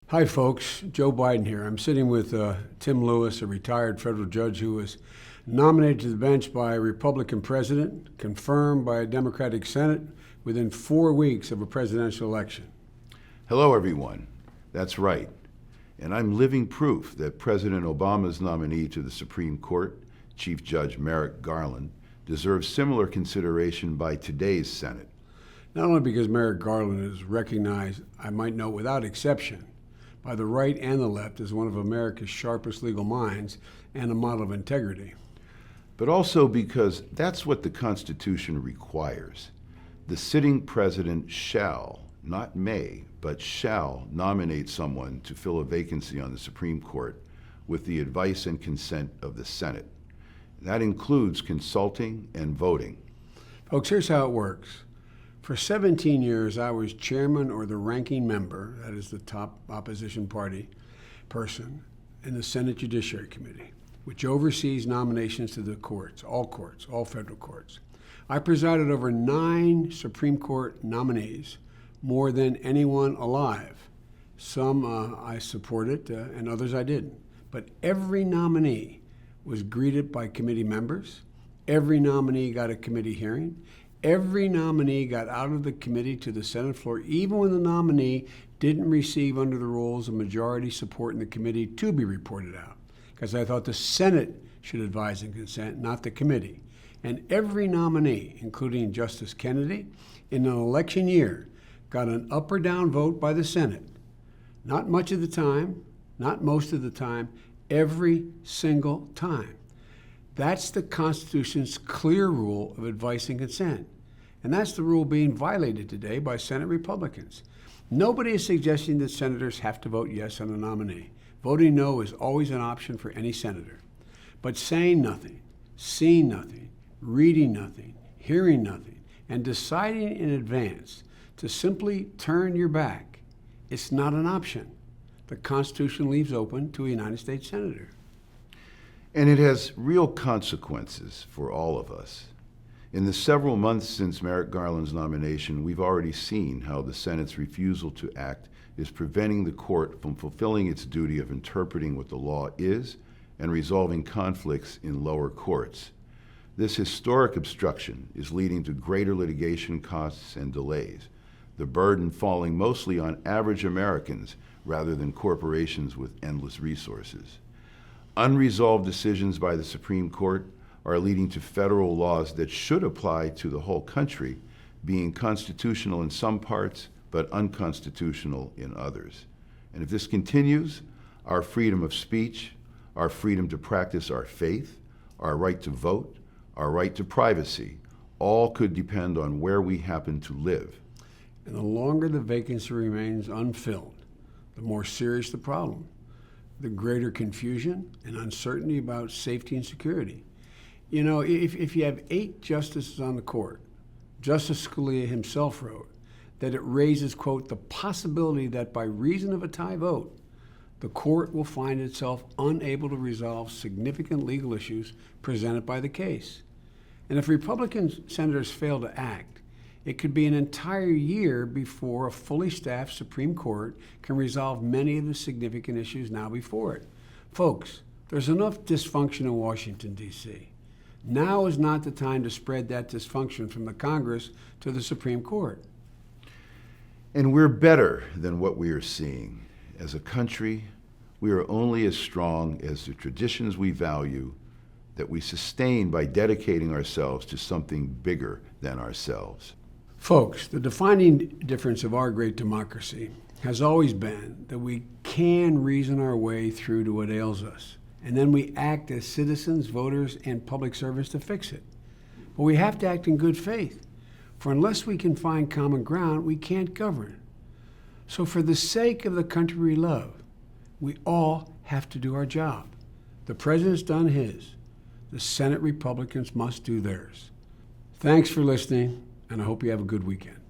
Hi, folks. Joe Biden here. I'm sitting with Tim Lewis, a retired federal judge who was nominated to the bench by a Republican president, confirmed by a Democratic Senate within 4 weeks of a presidential election. Hello, everyone. That's right. And I'm living proof that President Obama's nominee to the Supreme Court, Chief Judge Merrick Garland, deserves similar consideration by today's Senate. Not only because Merrick Garland is recognized, I might note without exception, by the right and the left as one of America's sharpest legal minds and a model of integrity, but also because that's what the Constitution requires. The sitting president shall, not may, but shall nominate someone to fill a vacancy on the Supreme Court with the advice and consent of the Senate. That includes consulting and voting. Folks, here's how it works. For 17 years, I was chairman or the ranking member, that is the top opposition party person, in the Senate Judiciary Committee, which oversees nominations to the courts, all federal courts. I presided over 9 Supreme Court nominees, more than anyone alive. Some I supported and others I didn't. But every nominee was greeted by committee members. Every nominee got a committee hearing. Every nominee got out of the committee to the Senate floor, even when the nominee didn't receive under the rules a majority support in the committee to be reported out, because I thought the Senate should advise and consent, not the committee. And every nominee, including Justice Kennedy, in an election year, got an up or down vote by the Senate. Not much of the time, not most of the time, every single time. That's the Constitution's clear rule of advice and consent. And that's the rule being violated today by Senate Republicans. Nobody is suggesting that senators have to vote yes on a nominee. Voting no is always an option for any senator. But saying nothing, seeing nothing, reading nothing, hearing nothing, and deciding in advance to simply turn your back, it's not an option. The Constitution leaves open to a United States senator. And it has real consequences for all of us. In the several months since Merrick Garland's nomination, we've already seen how the Senate's refusal to act is preventing the court from fulfilling its duty of interpreting what the law is and resolving conflicts in lower courts. This historic obstruction is leading to greater litigation costs and delays, the burden falling mostly on average Americans rather than corporations with endless resources. Unresolved decisions by the Supreme Court are leading to federal laws that should apply to the whole country being constitutional in some parts, but unconstitutional in others. And if this continues, our freedom of speech, our freedom to practice our faith, our right to vote, our right to privacy, all could depend on where we happen to live. And the longer the vacancy remains unfilled, the more serious the problem. The greater confusion and uncertainty about safety and security. You know, if you have 8 justices on the court, Justice Scalia himself wrote that it raises, quote, the possibility that by reason of a tie vote, the court will find itself unable to resolve significant legal issues presented by the case. And if Republican senators fail to act, it could be an entire year before a fully staffed Supreme Court can resolve many of the significant issues now before it. Folks, there's enough dysfunction in Washington, D.C. Now is not the time to spread that dysfunction from the Congress to the Supreme Court. And we're better than what we are seeing. As a country, we are only as strong as the traditions we value, that we sustain by dedicating ourselves to something bigger than ourselves. Folks, the defining difference of our great democracy has always been that we can reason our way through to what ails us, and then we act as citizens, voters, and public servants to fix it. But we have to act in good faith, for unless we can find common ground, we can't govern. So for the sake of the country we love, we all have to do our job. The president's done his. The Senate Republicans must do theirs. Thanks for listening, and I hope you have a good weekend.